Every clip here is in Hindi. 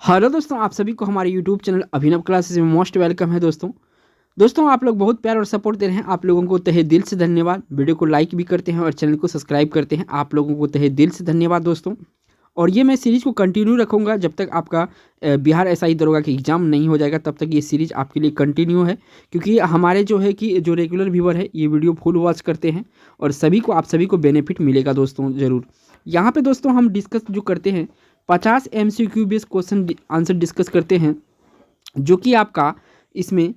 हेलो दोस्तों, आप सभी को हमारे यूट्यूब चैनल अभिनव क्लासेस में मोस्ट वेलकम है। दोस्तों आप लोग बहुत प्यार और सपोर्ट दे रहे हैं। आप लोगों को तहे दिल से धन्यवाद। वीडियो को लाइक भी करते हैं और चैनल को सब्सक्राइब करते हैं। आप लोगों को तहे दिल से धन्यवाद दोस्तों। और ये मैं सीरीज़ को कंटिन्यू रखूँगा जब तक आपका बिहार एसआई दरोगा का एग्ज़ाम नहीं हो जाएगा, तब तक ये सीरीज़ आपके लिए कंटिन्यू है। क्योंकि हमारे जो है कि जो रेगुलर व्यूवर है ये वीडियो फुल वॉच करते हैं और आप सभी को बेनिफिट मिलेगा दोस्तों ज़रूर। यहाँ पे दोस्तों हम डिस्कस जो करते हैं 50 MCQ based question answer discuss करते हैं, जो कि आपका इसमें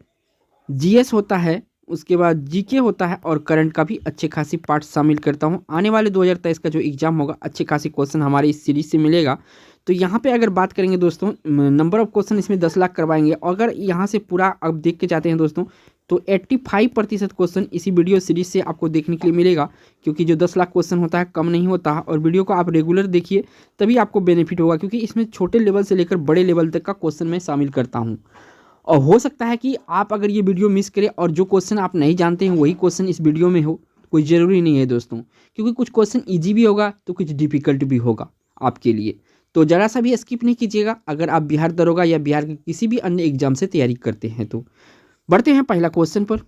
जीएस होता है, उसके बाद जीके होता है और करंट का भी अच्छे खासी पार्ट शामिल करता हूँ। आने वाले 2023 का जो एग्ज़ाम होगा अच्छे खासी क्वेश्चन हमारे इस सीरीज से मिलेगा। तो यहाँ पे अगर बात करेंगे दोस्तों, नंबर ऑफ क्वेश्चन इसमें 10 लाख करवाएंगे। अगर यहाँ से पूरा अब देख के जाते हैं दोस्तों तो 85% क्वेश्चन इसी वीडियो सीरीज से आपको देखने के लिए मिलेगा। क्योंकि जो 10 लाख क्वेश्चन होता है कम नहीं होता है, और वीडियो को आप रेगुलर देखिए तभी आपको बेनिफिट होगा। क्योंकि इसमें छोटे लेवल से लेकर बड़े लेवल तक का क्वेश्चन मैं शामिल करता हूँ। और हो सकता है कि आप अगर ये वीडियो मिस करें और जो क्वेश्चन आप नहीं जानते हैं वही क्वेश्चन इस वीडियो में हो, कोई ज़रूरी नहीं है दोस्तों। क्योंकि कुछ क्वेश्चन ईजी भी होगा तो कुछ डिफिकल्ट भी होगा आपके लिए। तो ज़रा सा भी स्किप नहीं कीजिएगा अगर आप बिहार दरोगा या बिहार के किसी भी अन्य एग्जाम से तैयारी करते हैं। तो बढ़ते हैं पहला क्वेश्चन पर।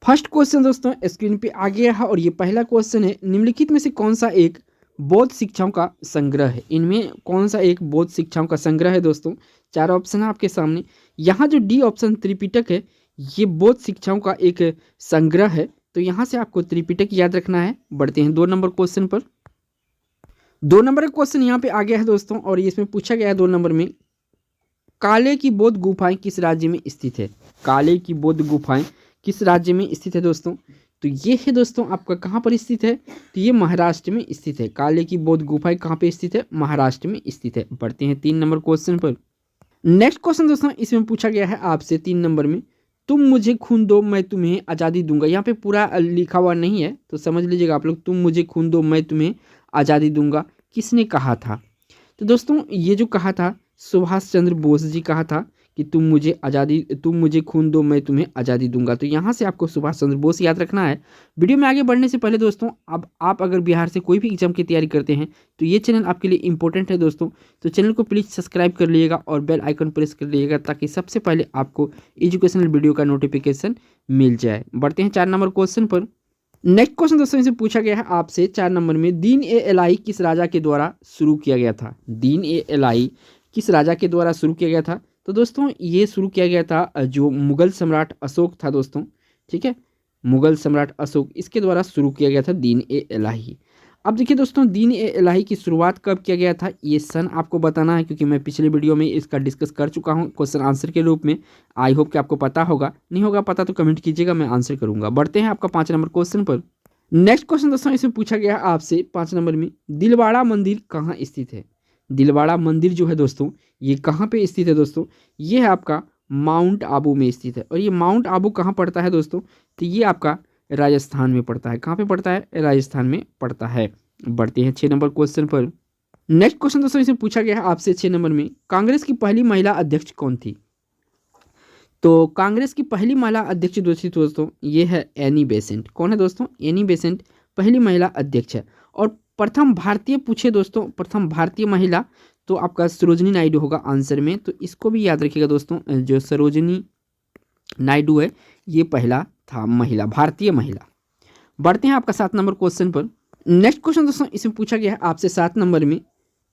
फर्स्ट क्वेश्चन दोस्तों स्क्रीन पे आ गया है और ये पहला क्वेश्चन है, निम्नलिखित में से कौन सा एक बौद्ध शिक्षाओं का संग्रह है। इनमें कौन सा एक बौद्ध शिक्षाओं का संग्रह है दोस्तों। 4 ऑप्शन है आपके सामने। यहाँ जो डी ऑप्शन त्रिपिटक है ये बौद्ध शिक्षाओं का एक संग्रह है, तो यहाँ से आपको त्रिपिटक याद रखना है। बढ़ते हैं 2 नंबर क्वेश्चन पर। 2 नंबर का क्वेश्चन यहाँ पे आ गया है दोस्तों और इसमें पूछा गया है 2 नंबर में, काले की बौद्ध गुफाएं किस राज्य में स्थित है। काले की बौद्ध गुफाएं किस राज्य में स्थित है दोस्तों। तो ये है दोस्तों आपका कहाँ पर स्थित है, तो ये महाराष्ट्र में स्थित है। काले की बौद्ध गुफाएं कहाँ पे स्थित है, महाराष्ट्र में स्थित है। बढ़ते हैं 3 नंबर क्वेश्चन पर। नेक्स्ट क्वेश्चन दोस्तों इसमें पूछा गया है आपसे 3 नंबर में, तुम मुझे खून दो मैं तुम्हें आज़ादी दूंगा। यहाँ पे पूरा लिखा हुआ नहीं है तो समझ लीजिएगा आप लोग। तुम मुझे खून दो मैं तुम्हें आज़ादी दूंगा किसने कहा था। तो दोस्तों ये जो कहा था सुभाष चंद्र बोस जी कहा था कि तुम मुझे खून दो मैं तुम्हें आज़ादी दूंगा। तो यहाँ से आपको सुभाष चंद्र बोस याद रखना है। वीडियो में आगे बढ़ने से पहले दोस्तों, अब आप अगर बिहार से कोई भी एग्जाम की तैयारी करते हैं तो ये चैनल आपके लिए इंपॉर्टेंट है दोस्तों। तो चैनल को प्लीज़ सब्सक्राइब कर लीजिएगा और बेल आइकन प्रेस कर लीजिएगा ताकि सबसे पहले आपको एजुकेशनल वीडियो का नोटिफिकेशन मिल जाए। बढ़ते हैं 4 नंबर क्वेश्चन पर। नेक्स्ट क्वेश्चन दोस्तों इसे पूछा गया है आपसे 4 नंबर में, दीन ए इलाही किस राजा के द्वारा शुरू किया गया था। दीन ए इलाही किस राजा के द्वारा शुरू किया गया था। तो दोस्तों ये शुरू किया गया था जो मुगल सम्राट अशोक था दोस्तों, ठीक है। मुगल सम्राट अशोक इसके द्वारा शुरू किया गया था दीन ए इलाही। अब देखिए दोस्तों दीन ए इलाही की शुरुआत कब किया गया था, ये सन आपको बताना है। क्योंकि मैं पिछले वीडियो में इसका डिस्कस कर चुका हूँ क्वेश्चन आंसर के रूप में। आई होप कि आपको पता होगा, नहीं होगा पता तो कमेंट कीजिएगा, मैं आंसर करूंगा। बढ़ते हैं आपका 5 नंबर क्वेश्चन पर। नेक्स्ट क्वेश्चन दोस्तों इसमें पूछा गया है आपसे 5 नंबर में, दिलवाड़ा मंदिर कहाँ स्थित है। दिलवाड़ा मंदिर जो है दोस्तों ये कहाँ पे स्थित है दोस्तों, ये है आपका माउंट आबू में स्थित है। और ये माउंट आबू कहाँ पड़ता है दोस्तों, तो ये आपका राजस्थान में पड़ता है। कहाँ पे पड़ता है, राजस्थान में पड़ता है। बढ़ते हैं 6 नंबर क्वेश्चन पर। नेक्स्ट क्वेश्चन दोस्तों इसमें पूछा गया है आपसे 6 नंबर में, कांग्रेस की पहली महिला अध्यक्ष कौन थी। तो कांग्रेस की पहली महिला अध्यक्ष दोस्तों ये है एनी बेसेंट। कौन है दोस्तों, एनी बेसेंट पहली महिला अध्यक्ष है। और प्रथम भारतीय पूछे दोस्तों, प्रथम भारतीय महिला तो आपका सरोजिनी नायडू होगा आंसर में। तो इसको भी याद रखिएगा दोस्तों, जो सरोजिनी नायडू है ये पहला था महिला, भारतीय महिला। बढ़ते हैं आपका 7 नंबर क्वेश्चन पर। नेक्स्ट क्वेश्चन दोस्तों इसमें पूछा गया है आपसे 7 नंबर में,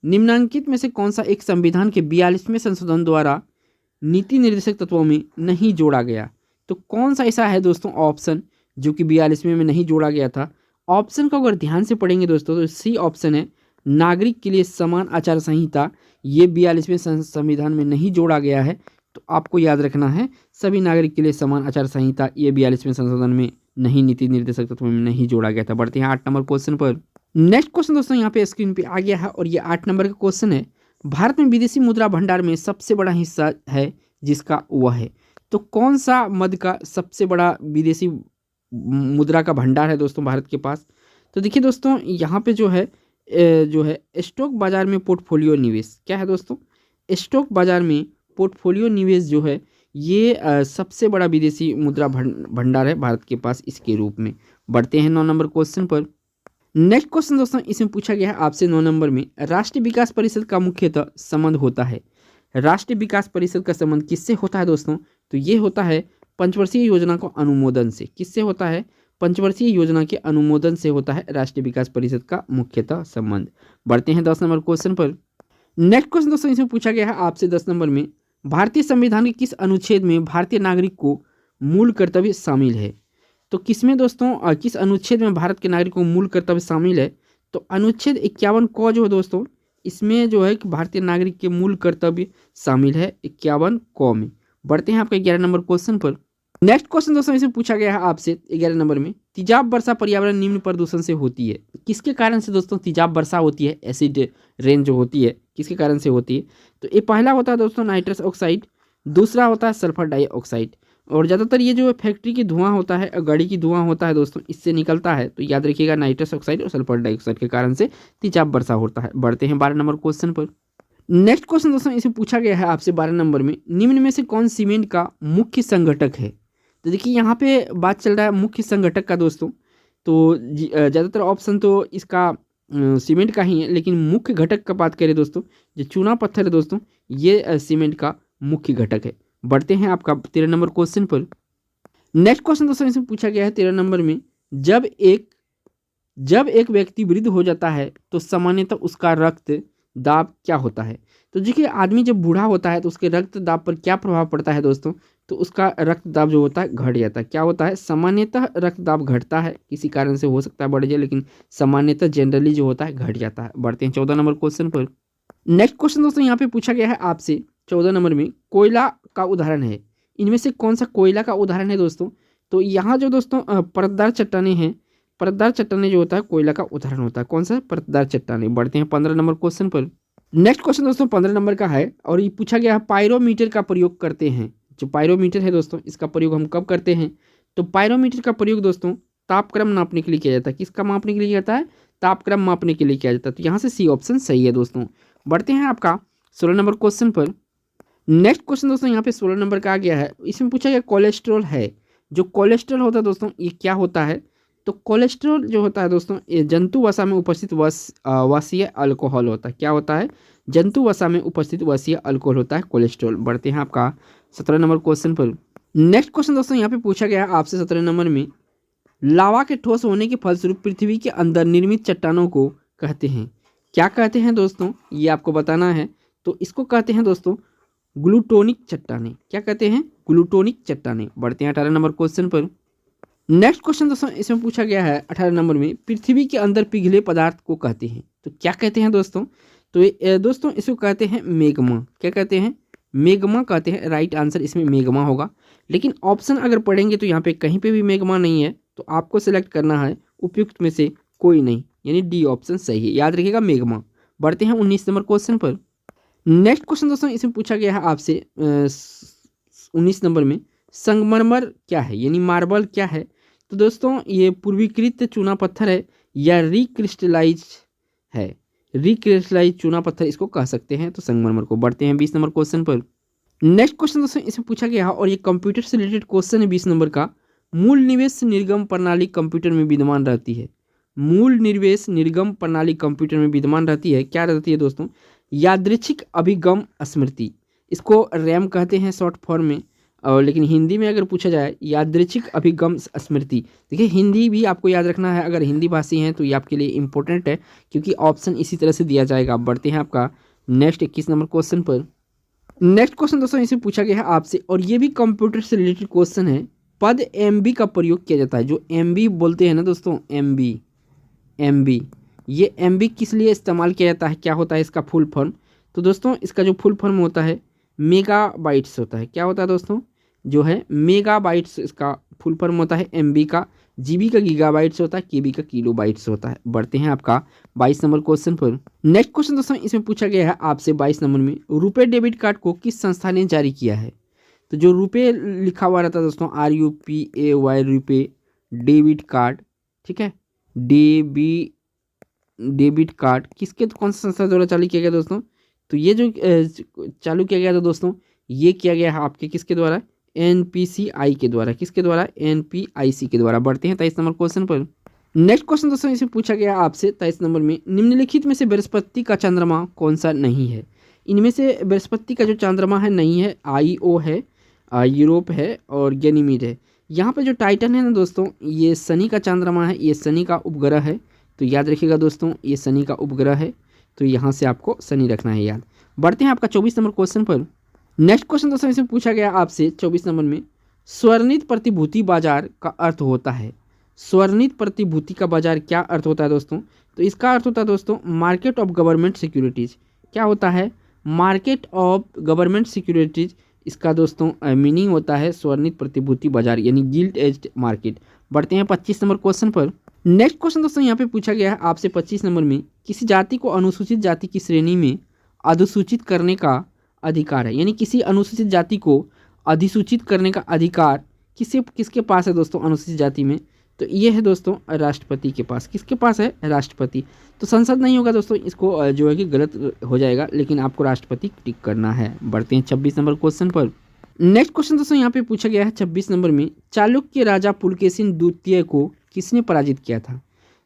निम्नांकित में से कौन सा एक संविधान के 42वें संशोधन द्वारा नीति निर्देशक तत्वों में नहीं जोड़ा गया। तो कौन सा ऐसा है दोस्तों ऑप्शन जो कि 42वें में नहीं जोड़ा गया था। ऑप्शन को अगर ध्यान से पढ़ेंगे दोस्तों तो सी ऑप्शन है, नागरिक के लिए समान आचार संहिता। ये 42वें संविधान में नहीं जोड़ा गया है। तो आपको याद रखना है सभी नागरिक के लिए समान आचार संहिता ये 42वें संशोधन में नहीं, नीति निर्देशक तत्वों में नहीं जोड़ा गया था। बढ़ते हैं 8 नंबर क्वेश्चन पर। नेक्स्ट क्वेश्चन दोस्तों यहाँ पे स्क्रीन पे आ गया है और ये 8 नंबर का क्वेश्चन है, भारत में विदेशी मुद्रा भंडार में सबसे बड़ा हिस्सा है जिसका वह है। तो कौन सा मद का सबसे बड़ा विदेशी मुद्रा का भंडार है दोस्तों भारत के पास। तो देखिए दोस्तों यहाँ पे जो है स्टॉक बाजार में पोर्टफोलियो निवेश क्या है दोस्तों, स्टॉक बाजार में पोर्टफोलियो निवेश जो है ये सबसे बड़ा विदेशी मुद्रा भंडार है भारत के पास इसके रूप में। बढ़ते हैं 9 नंबर क्वेश्चन पर। नेक्स्ट क्वेश्चन दोस्तों इसमें पूछा गया है आपसे 9 नंबर में, राष्ट्रीय विकास परिषद का मुख्यतः संबंध होता है। राष्ट्रीय विकास परिषद का संबंध किससे होता है दोस्तों? तो ये होता है पंचवर्षीय योजना को अनुमोदन से। किससे होता है? पंचवर्षीय योजना के अनुमोदन से होता है राष्ट्रीय विकास परिषद का मुख्यतः संबंध। बढ़ते हैं 10 नंबर क्वेश्चन पर। नेक्स्ट क्वेश्चन दोस्तों इसमें पूछा गया है आपसे 10 नंबर में, भारतीय संविधान के किस अनुच्छेद में भारतीय नागरिक को मूल कर्तव्य शामिल है? तो किसमें दोस्तों किस अनुच्छेद में भारत के नागरिकों को मूल कर्तव्य शामिल है? तो अनुच्छेद 51 क जो है दोस्तों, इसमें जो है कि भारतीय नागरिक के मूल कर्तव्य शामिल है 51 क में। बढ़ते हैं आपका 11 नंबर क्वेश्चन पर। नेक्स्ट क्वेश्चन दोस्तों इसमें पूछा गया है आपसे 11 नंबर में, तेजाब वर्षा पर्यावरण निम्न प्रदूषण से होती है। किसके कारण से दोस्तों तेजाब वर्षा होती है? एसिड रेन जो होती है किसके कारण से होती है? तो ये पहला होता है दोस्तों नाइट्रस ऑक्साइड, दूसरा होता है सल्फर डाइऑक्साइड, और ज़्यादातर ये जो फैक्ट्री की धुआं होता है, गाड़ी की धुआं होता है दोस्तों, इससे निकलता है। तो याद रखिएगा नाइट्रस ऑक्साइड और सल्फर डाइऑक्साइड के कारण से तेजाब वर्षा होता है। बढ़ते हैं 12 नंबर क्वेश्चन पर। नेक्स्ट क्वेश्चन दोस्तों इसे पूछा गया है आपसे 12 नंबर में, निम्न में से कौन सीमेंट का मुख्य संघटक है? तो देखिए यहाँ पे बात चल रहा है मुख्य संघटक का दोस्तों, तो ज़्यादातर ऑप्शन तो इसका सीमेंट का ही है, लेकिन मुख्य घटक का बात करें दोस्तों, जो चूना पत्थर है दोस्तों, ये सीमेंट का मुख्य घटक है। बढ़ते हैं आपका 13 नंबर क्वेश्चन पर। नेक्स्ट क्वेश्चन दोस्तों इसमें पूछा गया है 13 नंबर में, जब एक व्यक्ति वृद्ध हो जाता है तो सामान्यतः उसका रक्त दाब क्या होता है? तो देखिए आदमी जब बूढ़ा होता है तो उसके रक्त दाब पर क्या प्रभाव पड़ता है दोस्तों? तो उसका रक्त दाब जो होता है घट जाता है। क्या होता है? सामान्यतः रक्त दाब घटता है, किसी कारण से हो सकता है बढ़ जाए, लेकिन सामान्यतः जनरली जो होता है घट जाता है। बढ़ते हैं 14 नंबर क्वेश्चन पर। नेक्स्ट क्वेश्चन दोस्तों यहाँ पे पूछा गया है आपसे 14 नंबर में, कोयला का उदाहरण है, इनमें से कौन सा कोयला का उदाहरण है दोस्तों? तो यहाँ जो दोस्तों परतदार चट्टानें हैं, परतदार चट्टानें जो होता है कोयला का उदाहरण होता है। कौन सा? परतदार चट्टानें। बढ़ते हैं 15 नंबर क्वेश्चन पर। नेक्स्ट क्वेश्चन दोस्तों 15 नंबर का है, और ये पूछा गया है पायरोमीटर का प्रयोग करते हैं। जो पायरोमीटर है दोस्तों, इसका प्रयोग हम कब करते हैं? तो पायरोमीटर का प्रयोग दोस्तों तापक्रम नापने के लिए किया जाता है। किसका मापने के लिए किया जाता है? तापक्रम मापने के लिए किया जाता है। तो यहाँ से सी ऑप्शन सही है दोस्तों। बढ़ते हैं आपका 16 नंबर क्वेश्चन पर। नेक्स्ट क्वेश्चन दोस्तों यहाँ पे 16 नंबर का आ गया है, इसमें पूछा गया कोलेस्ट्रॉल है। जो कोलेस्ट्रॉल होता है दोस्तों, ये क्या होता है? तो कोलेस्ट्रॉल जो होता है दोस्तों, ये जंतु वसा में उपस्थित वसीय अल्कोहल होता है। क्या होता है? जंतु वसा में उपस्थित वसीय अल्कोहल होता है कोलेस्ट्रॉल। बढ़ते हैं आपका 17 नंबर क्वेश्चन पर। नेक्स्ट क्वेश्चन दोस्तों यहाँ पे पूछा गया है आपसे 17 नंबर में, लावा के ठोस होने के फलस्वरूप पृथ्वी के अंदर निर्मित चट्टानों को कहते हैं। क्या कहते हैं दोस्तों? ये आपको बताना है। तो इसको कहते हैं दोस्तों ग्लूटोनिक चट्टानें। क्या कहते हैं? ग्लूटोनिक चट्टानें। बढ़ते हैं 18 नंबर क्वेश्चन पर। नेक्स्ट क्वेश्चन दोस्तों इसमें पूछा गया है 18 नंबर में, पृथ्वी के अंदर पिघले पदार्थ को कहते हैं। तो क्या कहते हैं दोस्तों? तो दोस्तों इसको कहते हैं मेग्मा। क्या कहते हैं? मेग्मा कहते हैं। राइट आंसर इसमें मेग्मा होगा, लेकिन ऑप्शन अगर पढ़ेंगे तो यहाँ पे कहीं पे भी मेग्मा नहीं है, तो आपको सिलेक्ट करना है उपयुक्त में से कोई नहीं, यानी डी ऑप्शन सही है। याद रखिएगा मेग्मा। बढ़ते हैं 19 नंबर क्वेश्चन पर। नेक्स्ट क्वेश्चन दोस्तों इसमें पूछा गया है आपसे 19 नंबर में, संगमरमर क्या है, यानी मार्बल क्या है? तो दोस्तों ये पूर्वीकृत चूना पत्थर है या रिक्रिस्टलाइज है। रिक्रिस्टलाइज चूना पत्थर इसको कह सकते हैं, तो संगमरमर को। बढ़ते हैं 20 नंबर क्वेश्चन पर। नेक्स्ट क्वेश्चन दोस्तों इसमें पूछा गया है, और ये कंप्यूटर से रिलेटेड क्वेश्चन है 20 नंबर का, मूल निवेश निर्गम प्रणाली कंप्यूटर में विद्यमान रहती है। मूल निवेश निर्गम प्रणाली कंप्यूटर में विद्यमान रहती है। क्या रहती है दोस्तों? यादृच्छिक अभिगम स्मृति, इसको रैम कहते हैं शॉर्ट फॉर्म में, और लेकिन हिंदी में अगर पूछा जाए यादृच्छिक अभिगम स्मृति। देखिए हिंदी भी आपको याद रखना है, अगर हिंदी भाषी हैं तो ये आपके लिए इंपॉर्टेंट है, क्योंकि ऑप्शन इसी तरह से दिया जाएगा। बढ़ते हैं आपका नेक्स्ट 21 नंबर क्वेश्चन पर। नेक्स्ट क्वेश्चन दोस्तों इसे पूछा गया है आपसे, और ये भी कंप्यूटर से रिलेटेड क्वेश्चन है, पद एमबी का प्रयोग किया जाता है। जो एमबी बोलते हैं ना दोस्तों, एमबी, ये एमबी किस लिए इस्तेमाल किया जाता है? क्या होता है इसका फुल फॉर्म? तो दोस्तों इसका जो फुल फॉर्म होता है मेगाबाइट्स होता है। क्या होता है दोस्तों? जो है मेगाबाइट्स इसका फुल फॉर्म होता है एमबी का, जीबी का गीगाबाइट्स होता है, केबी का किलोबाइट्स होता है। बढ़ते हैं आपका 22 नंबर क्वेश्चन पर। नेक्स्ट क्वेश्चन दोस्तों इसमें पूछा गया है आपसे 22 नंबर में, रुपे डेबिट कार्ड को किस संस्था ने जारी किया है? तो जो रुपे लिखा हुआ रहता है दोस्तों, RUPAY, रुपे डेबिट कार्ड, ठीक है, डेबिट कार्ड किसके कौन सा संस्था द्वारा चालू किया गया दोस्तों? तो ये जो चालू किया गया था दोस्तों, ये किया गया है आपके किसके द्वारा? NPCI के द्वारा। किसके द्वारा? NPIC के द्वारा। बढ़ते हैं 23 नंबर क्वेश्चन पर। नेक्स्ट क्वेश्चन दोस्तों इसे पूछा गया आपसे 23 नंबर में, निम्नलिखित में से बृहस्पति का चंद्रमा कौन सा नहीं है। इनमें से बृहस्पति का जो चंद्रमा है नहीं है, आईओ है, यूरोप है और गैनीमीड है। यहाँ पे जो टाइटन है ना दोस्तों, ये शनि का चंद्रमा है, ये शनि का उपग्रह है। तो याद रखिएगा दोस्तों, ये शनि का उपग्रह है, तो यहाँ से आपको शनि रखना है याद। बढ़ते हैं आपका 24 नंबर क्वेश्चन पर। नेक्स्ट क्वेश्चन दोस्तों इसमें पूछा गया आपसे 24 नंबर में, स्वर्णित प्रतिभूति बाजार का अर्थ होता है। स्वर्णित प्रतिभूति का बाजार क्या अर्थ होता है दोस्तों? तो इसका अर्थ होता है दोस्तों मार्केट ऑफ गवर्नमेंट सिक्योरिटीज़। क्या होता है? Market of government securities. इसका दोस्तों मीनिंग होता है स्वर्णित प्रतिभूति बाजार, यानी गिल्ड एज्ड मार्केट। बढ़ते हैं 25 नंबर क्वेश्चन पर। नेक्स्ट क्वेश्चन दोस्तों यहाँ पे पूछा गया है आपसे 25 नंबर में, किसी जाति को अनुसूचित जाति की श्रेणी में अधिसूचित करने का अधिकार है। यानी किसी अनुसूचित जाति को अधिसूचित करने का अधिकार किसके पास है दोस्तों अनुसूचित जाति में? तो ये है दोस्तों राष्ट्रपति के पास। किसके पास है? राष्ट्रपति। तो संसद नहीं होगा दोस्तों, इसको जो है कि गलत हो जाएगा, लेकिन आपको राष्ट्रपति टिक करना है। बढ़ते हैं 26 नंबर क्वेश्चन पर। नेक्स्ट क्वेश्चन दोस्तों यहाँ पे पूछा गया है 26 नंबर में, चालुक्य राजा पुलकेशिन द्वितीय को किसने पराजित किया था।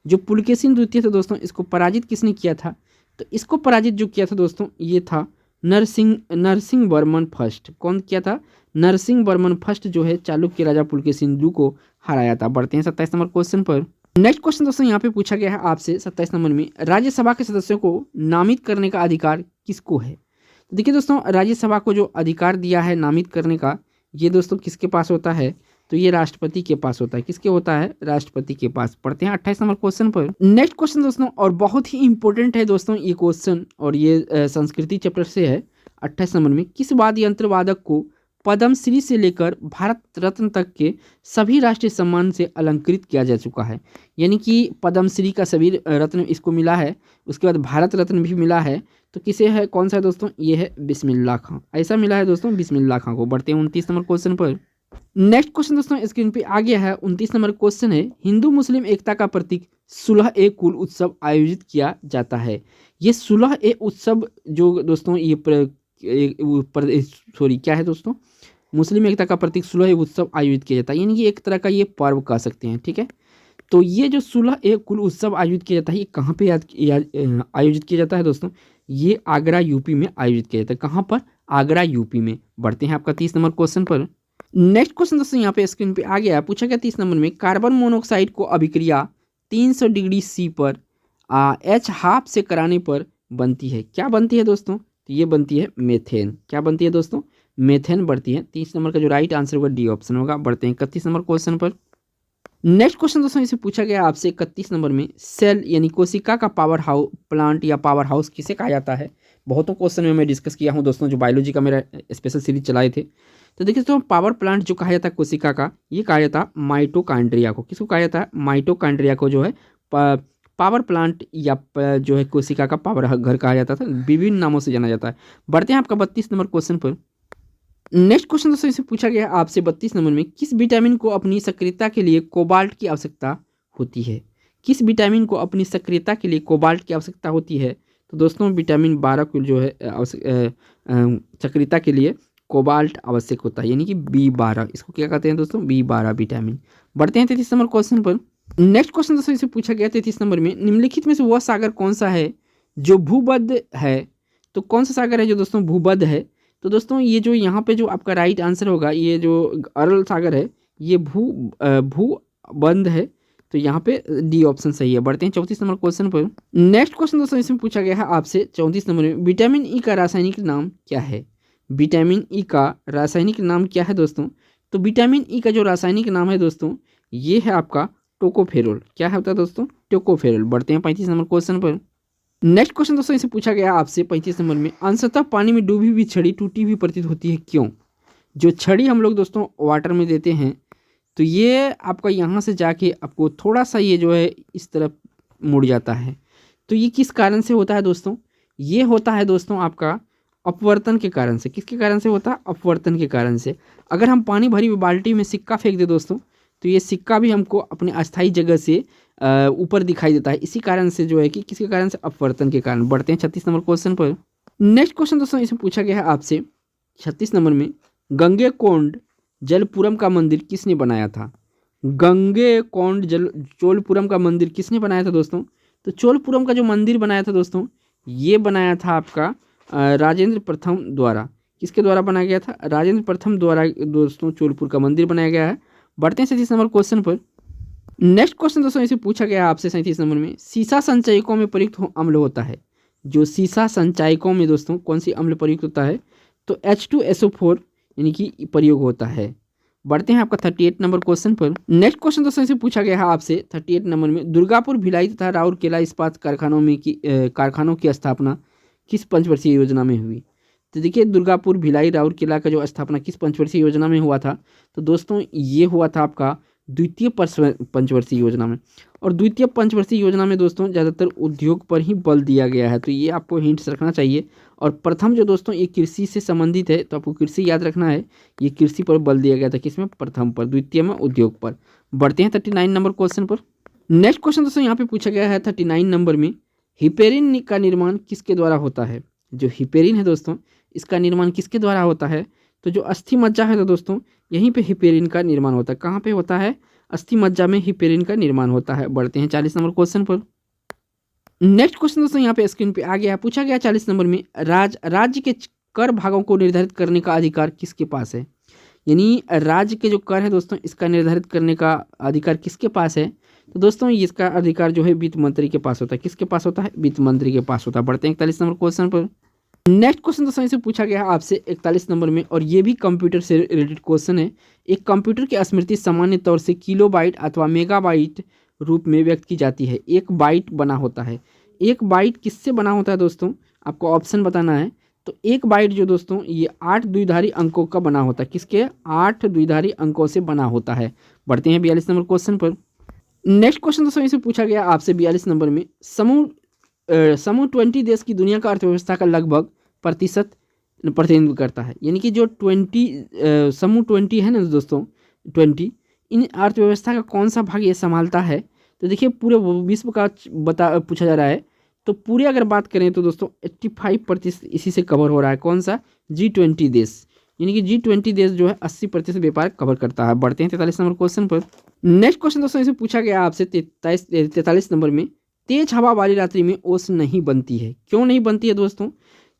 जो पुलकेशिन द्वितीय था दोस्तों, इसको पराजित किसने किया था? तो इसको पराजित जो किया था दोस्तों, ये था नरसिंह वर्मन फर्स्ट। कौन किया था? नरसिंह वर्मन फर्स्ट जो है चालुक्य राजा पुलकेशिन द्वितीय को हराया था। बढ़ते हैं 27 नंबर क्वेश्चन पर। नेक्स्ट क्वेश्चन दोस्तों यहाँ पे पूछा गया है आपसे 27 नंबर में, राज्यसभा के सदस्यों को नामित करने का अधिकार किसको है। तो देखिए दोस्तों, राज्यसभा को जो अधिकार दिया है नामित करने का, ये दोस्तों किसके पास होता है? तो ये राष्ट्रपति के पास होता है। किसके होता है? राष्ट्रपति के पास। पढ़ते हैं 28 नंबर क्वेश्चन पर। नेक्स्ट क्वेश्चन दोस्तों, और बहुत ही इंपॉर्टेंट है दोस्तों ये क्वेश्चन, और ये संस्कृति चैप्टर से है। 28 नंबर में, किस वाद्य यंत्र वादक को पद्मश्री से लेकर भारत रत्न तक के सभी राष्ट्रीय सम्मान से अलंकृत किया जा चुका है। यानी कि पद्मश्री का सभी रत्न इसको मिला है, उसके बाद भारत रत्न भी मिला है। तो किसे है? कौन सा है दोस्तों? ये है बिस्मिल्लाह खां। ऐसा मिला है दोस्तों बिस्मिल्लाह खां को। बढ़ते हैं 29 नंबर क्वेश्चन पर। नेक्स्ट क्वेश्चन दोस्तों स्क्रीन पे आ गया है। 29 नंबर क्वेश्चन है, हिंदू मुस्लिम एकता का प्रतीक सुलह ए कुल उत्सव आयोजित किया जाता है। ये सुलह ए उत्सव जो दोस्तों ये क्या है दोस्तों? मुस्लिम एकता का प्रतीक सुलह ए उत्सव आयोजित किया जाता है, यानी कि एक तरह का ये पर्व कह सकते हैं। ठीक है, तो ये जो सुलह ए कुल उत्सव आयोजित किया जाता है, ये कहाँ पे आयोजित किया जाता है दोस्तों? ये आगरा यूपी में आयोजित किया जाता है। कहाँ पर? आगरा यूपी में। बढ़ते हैं आपका 30 नंबर क्वेश्चन पर। नेक्स्ट क्वेश्चन दोस्तों यहाँ पे स्क्रीन पे आ गया है। पूछा गया 30 नंबर में, कार्बन मोनोऑक्साइड को अभिक्रिया 300 डिग्री सी पर H½ से कराने पर बनती है। क्या बनती है दोस्तों? तो ये बनती है मेथेन। क्या बनती है दोस्तों? मेथेन बढ़ती है। 30 नंबर का जो राइट आंसर होगा डी ऑप्शन होगा। बढ़ते हैं 31 नंबर क्वेश्चन पर। नेक्स्ट क्वेश्चन दोस्तों इसे पूछा गया आपसे 31 नंबर में, सेल यानी कोशिका का पावर हाउस प्लांट या पावर हाउस किसे कहा जाता है। बहुतों क्वेश्चन में मैं डिस्कस किया हूं दोस्तों, जो बायोलॉजी का मेरा स्पेशल सीरीज चलाए थे। तो देखिए दोस्तों, पावर प्लांट जो कहा जाता है कोशिका का, ये कहा जाता है माइटोकॉन्ड्रिया को। किसको कहा जाता है? माइटोकॉन्ड्रिया को जो है पावर प्लांट या जो है कोशिका का पावर घर कहा जाता था। विभिन्न नामों से जाना जाता है। बढ़ते हैं आपका 32 नंबर क्वेश्चन पर। नेक्स्ट क्वेश्चन दोस्तों इसे पूछा गया आपसे 32 नंबर में, किस विटामिन को अपनी सक्रियता के लिए कोबाल्ट की आवश्यकता होती है। किस विटामिन को अपनी सक्रियता के लिए कोबाल्ट की आवश्यकता होती है। तो दोस्तों विटामिन 12 को जो है सक्रियता के लिए कोबाल्ट आवश्यक होता है, यानी कि B12। इसको क्या कहते हैं दोस्तों? B12 vitamin. बढ़ते हैं 33 नंबर क्वेश्चन पर। नेक्स्ट क्वेश्चन दोस्तों इसे पूछा गया 33 नंबर में, निम्नलिखित में से वह सागर कौन सा है जो भूबद्ध है। तो कौन सा सागर है जो दोस्तों भूबद्ध है? तो दोस्तों ये जो यहाँ पे जो आपका राइट आंसर होगा, ये जो अरल सागर है, ये भूबंध है। तो यहाँ पे डी ऑप्शन सही है। बढ़ते हैं 34 नंबर क्वेश्चन पर। नेक्स्ट क्वेश्चन दोस्तों इसमें पूछा गया है आपसे 34 नंबर में, विटामिन ई का रासायनिक नाम क्या है। विटामिन ई का रासायनिक नाम क्या है दोस्तों? तो विटामिन ई का जो रासायनिक नाम है दोस्तों, ये है आपका टोकोफेरोल। क्या होता है दोस्तों? टोकोफेरोल। बढ़ते हैं 35 नंबर क्वेश्चन पर। नेक्स्ट क्वेश्चन दोस्तों इसे पूछा गया आपसे 35 नंबर में, अंशतः पानी में डूबी हुई छड़ी टूटी हुई प्रतीत होती है, क्यों। जो छड़ी हम लोग दोस्तों वाटर में देते हैं, तो ये आपका यहाँ से जाके आपको थोड़ा सा ये जो है इस तरफ मुड़ जाता है। तो ये किस कारण से होता है दोस्तों? ये होता है दोस्तों आपका अपवर्तन के कारण से। किसके कारण से होता है? अपवर्तन के कारण से। अगर हम पानी भरी हुई बाल्टी में सिक्का फेंक दे दोस्तों, तो ये सिक्का भी हमको अपने अस्थायी जगह से ऊपर दिखाई देता है। इसी कारण से जो है कि किसके कारण से? अपवर्तन के कारण। बढ़ते हैं 36 नंबर क्वेश्चन पर। नेक्स्ट क्वेश्चन दोस्तों इसमें पूछा गया है आपसे 36 नंबर में, गंगेकोंड जलपुरम का मंदिर किसने बनाया था। गंगे कोंड चोलपुरम का मंदिर किसने बनाया था दोस्तों? तो चोलपुरम का जो मंदिर बनाया था दोस्तों, ये बनाया था आपका राजेंद्र प्रथम द्वारा। किसके द्वारा बनाया गया था? राजेंद्र प्रथम द्वारा दोस्तों चोलपुर का मंदिर बनाया गया है। बढ़ते हैं 37 नंबर क्वेश्चन पर। नेक्स्ट क्वेश्चन दोस्तों इसे पूछा गया है आपसे 37 नंबर में, सीसा संचयकों में प्रयुक्त अम्ल होता है। जो सीसा संचयकों में दोस्तों कौन सी अम्ल प्रयुक्त होता है? तो H2SO4 यानी कि प्रयोग होता है। बढ़ते हैं आपका 38 नंबर क्वेश्चन पर। नेक्स्ट क्वेश्चन दोस्तों इसे पूछा गया है आपसे 38 नंबर में, दुर्गापुर भिलाई तथा राउरकेला इस्पात कारखानों की स्थापना किस पंचवर्षीय योजना में हुई? तो देखिए दुर्गापुर भिलाई राउरकेला का जो स्थापना किस पंचवर्षीय योजना में हुआ था? तो दोस्तों ये हुआ था आपका द्वितीय पंचवर्षीय योजना में। और द्वितीय पंचवर्षीय योजना में दोस्तों ज़्यादातर उद्योग पर ही बल दिया गया है, तो ये आपको हिंट्स रखना चाहिए। और प्रथम जो दोस्तों ये कृषि से संबंधित है, तो आपको कृषि याद रखना है। ये कृषि पर बल दिया गया था, किसमें? प्रथम पर। द्वितीय में उद्योग पर। बढ़ते हैं 39 नंबर क्वेश्चन पर। नेक्स्ट क्वेश्चन दोस्तों यहाँ पे पूछा गया है 39 नंबर में, हिपेरिन का निर्माण किसके द्वारा होता है? जो हिपेरिन है दोस्तों, इसका निर्माण किसके द्वारा होता है? तो जो अस्थि मज्जा है तो दोस्तों यहीं पे हिपेरिन का निर्माण होता है। कहाँ पे होता है? अस्थि मज्जा में हिपेरिन का निर्माण होता है। बढ़ते हैं 40 नंबर क्वेश्चन पर। नेक्स्ट क्वेश्चन दोस्तों यहाँ पे स्क्रीन पे आ गया है, पूछा गया 40 नंबर में, राज्य के कर भागों को निर्धारित करने का अधिकार किसके पास है? यानी राज्य के जो कर है दोस्तों, इसका निर्धारित करने का अधिकार किसके पास है? तो दोस्तों इसका अधिकार जो है वित्त मंत्री के पास होता है। किसके पास होता है? वित्त मंत्री के पास होता है। बढ़ते हैं 41 नंबर क्वेश्चन पर। नेक्स्ट क्वेश्चन दोस्तों इसे पूछा गया है आपसे 41 नंबर में, और ये भी कंप्यूटर से रिलेटेड क्वेश्चन है। एक कंप्यूटर की स्मृति सामान्य तौर से किलोबाइट अथवा मेगाबाइट रूप में व्यक्त की जाती है। एक बाइट बना होता है। एक बाइट किससे बना होता है दोस्तों? आपको ऑप्शन बताना है। तो एक बाइट जो दोस्तों ये 8 द्विधारी अंकों का बना होता है। किसके? 8 द्विधारी अंकों से बना होता है। बढ़ते हैं 42 नंबर क्वेश्चन पर। नेक्स्ट क्वेश्चन दोस्तों इसे पूछा गया आपसे 42 नंबर में, समूह 20 देश की दुनिया का अर्थव्यवस्था का लगभग प्रतिशत प्रतिनिधित्व करता है। यानी कि जो 20 समूह 20 है ना दोस्तों, 20 इन अर्थव्यवस्था का कौन सा भाग ये संभालता है? तो देखिए पूरे विश्व का पूछा जा रहा है। तो पूरे अगर बात करें तो दोस्तों 85% इसी से कवर हो रहा है। कौन सा? G20 देश। यानी कि G20 देश जो है 80% व्यापार कवर करता है। बढ़ते हैं 43 नंबर क्वेश्चन पर। नेक्स्ट क्वेश्चन दोस्तों इसे पूछा गया आपसे 43 नंबर में, तेज हवा वाली रात्रि में ओस नहीं बनती है। क्यों नहीं बनती है दोस्तों?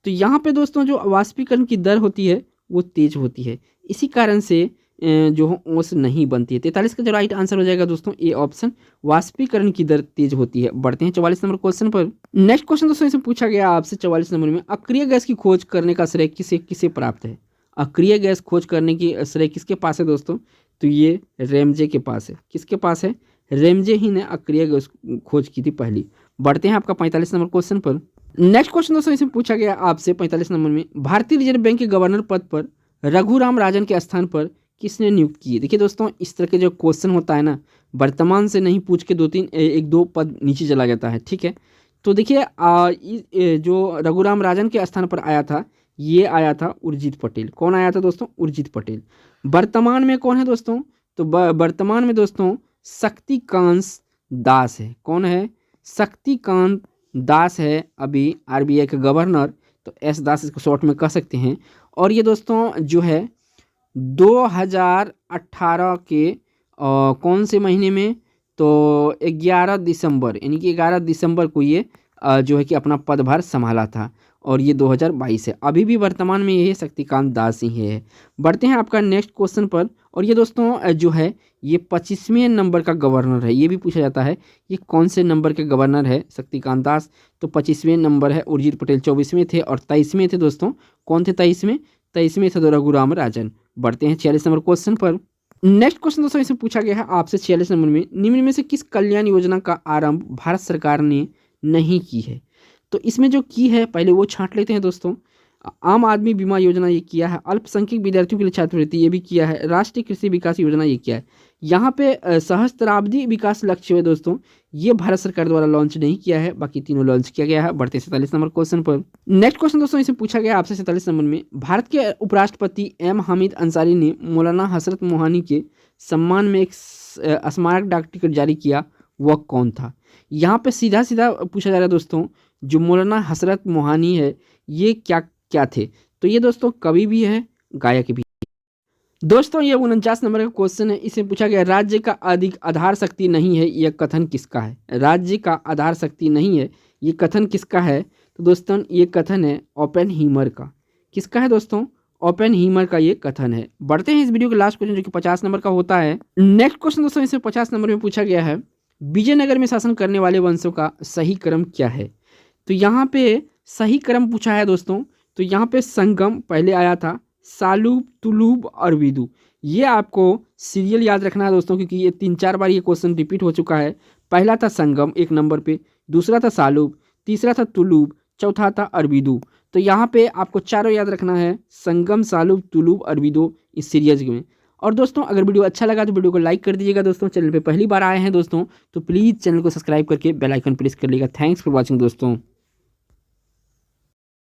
तो यहाँ पे दोस्तों जो वाष्पीकरण की दर होती है वो तेज होती है, इसी कारण से जो ओस नहीं बनती है। 43 का जो राइट आंसर हो जाएगा दोस्तों ए ऑप्शन, वाष्पीकरण की दर तेज होती है। बढ़ते हैं 44 नंबर क्वेश्चन पर। नेक्स्ट क्वेश्चन दोस्तों इसे पूछा गया आपसे 44 नंबर में, अक्रिय गैस की खोज करने का श्रेय किसे किसे प्राप्त है? अक्रिय गैस खोज करने की श्रेय किसके पास है दोस्तों? तो ये रेमजे के पास है। किसके पास है? रेमजे ही ने अक्रिय गैस खोज की थी पहली। बढ़ते हैं आपका 45 नंबर क्वेश्चन पर। नेक्स्ट क्वेश्चन दोस्तों इसे पूछा गया आपसे 45 नंबर में, भारतीय रिजर्व बैंक के गवर्नर पद पर रघुराम राजन के स्थान पर किसने नियुक्त की? देखिए दोस्तों इस तरह के जो क्वेश्चन होता है ना, वर्तमान से नहीं पूछ के 1-2 पद नीचे चला जाता है। ठीक है, तो देखिए जो रघुराम राजन के स्थान पर आया था, ये आया था उर्जित पटेल। कौन आया था दोस्तों? उर्जित पटेल। वर्तमान में कौन है दोस्तों? तो वर्तमान में दोस्तों शक्तिकांत दास है। कौन है? शक्तिकांत दास है अभी आरबीआई के गवर्नर, तो एस दास इसको शॉर्ट में कह सकते हैं। और ये दोस्तों जो है 2018 के कौन से महीने में? तो 11 दिसंबर, यानी कि 11 दिसंबर को ये जो है कि अपना पदभार संभाला था, और ये 2022 है। अभी भी वर्तमान में ये शक्तिकांत दास ही है। बढ़ते हैं आपका नेक्स्ट क्वेश्चन पर। और ये दोस्तों जो है ये 25वें नंबर का गवर्नर है। ये भी पूछा जाता है ये कौन से नंबर के गवर्नर है शक्तिकांत दास? तो 25वें नंबर है। उर्जित पटेल 24वें थे, और 23वें थे दोस्तों। कौन थे 23वें? 23वें थे तो रघुराम राजन। बढ़ते हैं 46 नंबर क्वेश्चन पर। नेक्स्ट क्वेश्चन दोस्तों इसे पूछा गया है आपसे 46 नंबर में, निम्न में से किस कल्याण योजना का आरंभ भारत सरकार ने नहीं की है? तो इसमें जो की है पहले वो छांट लेते हैं दोस्तों। आम आदमी बीमा योजना ये किया है, अल्पसंख्यक विद्यार्थियों के लिए छात्रवृत्ति ये भी किया है, राष्ट्रीय कृषि विकास योजना ये किया है। यहाँ पे सहस्त्राब्दी विकास लक्ष्य है दोस्तों, ये भारत सरकार द्वारा लॉन्च नहीं किया है, बाकी तीनों लॉन्च किया गया है। बढ़ते 47 नंबर क्वेश्चन पर। नेक्स्ट क्वेश्चन दोस्तों इसे पूछा गया आपसे 47 नंबर में, भारत के उपराष्ट्रपति एम हामिद अंसारी ने मौलाना हसरत मोहानी के सम्मान में एक स्मारक डाक टिकट जारी किया, वह कौन था? यहाँ पे सीधा सीधा पूछा जा रहा है दोस्तों, जो मौलाना हसरत मोहानी है ये क्या क्या थे? तो ये दोस्तों कवि भी है, गायक भी। दोस्तों ये 49 नंबर का क्वेश्चन है। इसमें पूछा गया राज्य का अधिक आधार शक्ति नहीं है, यह कथन किसका है। राज्य का आधार शक्ति नहीं है, ये कथन किसका है। तो दोस्तों ये कथन है ओपेनहीमर का। किसका है दोस्तों? ओपेनहीमर का ये कथन है। बढ़ते हैं इस वीडियो के लास्ट क्वेश्चन जो कि 50 नंबर का होता है। नेक्स्ट क्वेश्चन दोस्तों इसमें 50 नंबर में पूछा गया है विजयनगर में शासन करने वाले वंशों का सही क्रम क्या है। तो यहाँ पे सही क्रम पूछा है दोस्तों। तो यहाँ पे संगम पहले आया था, सालूब, तुलूब और विदु। ये आपको सीरियल याद रखना है दोस्तों, क्योंकि ये 3-4 बार ये क्वेश्चन रिपीट हो चुका है। पहला था संगम 1 नंबर पे, दूसरा था सालूब, तीसरा था तुलूब, चौथा था अरविदु। तो यहाँ पे आपको चारों याद रखना है, संगम, सालूब, तुलूब, अरविदु इस सीरीज में। और दोस्तों अगर वीडियो अच्छा लगा तो वीडियो को लाइक कर दीजिएगा। दोस्तों चैनल पे पहली बार आए हैं दोस्तों तो प्लीज़ चैनल को सब्सक्राइब करके बेल आइकन प्रेस कर लीजिएगा। थैंक्स फॉर वॉचिंग दोस्तों।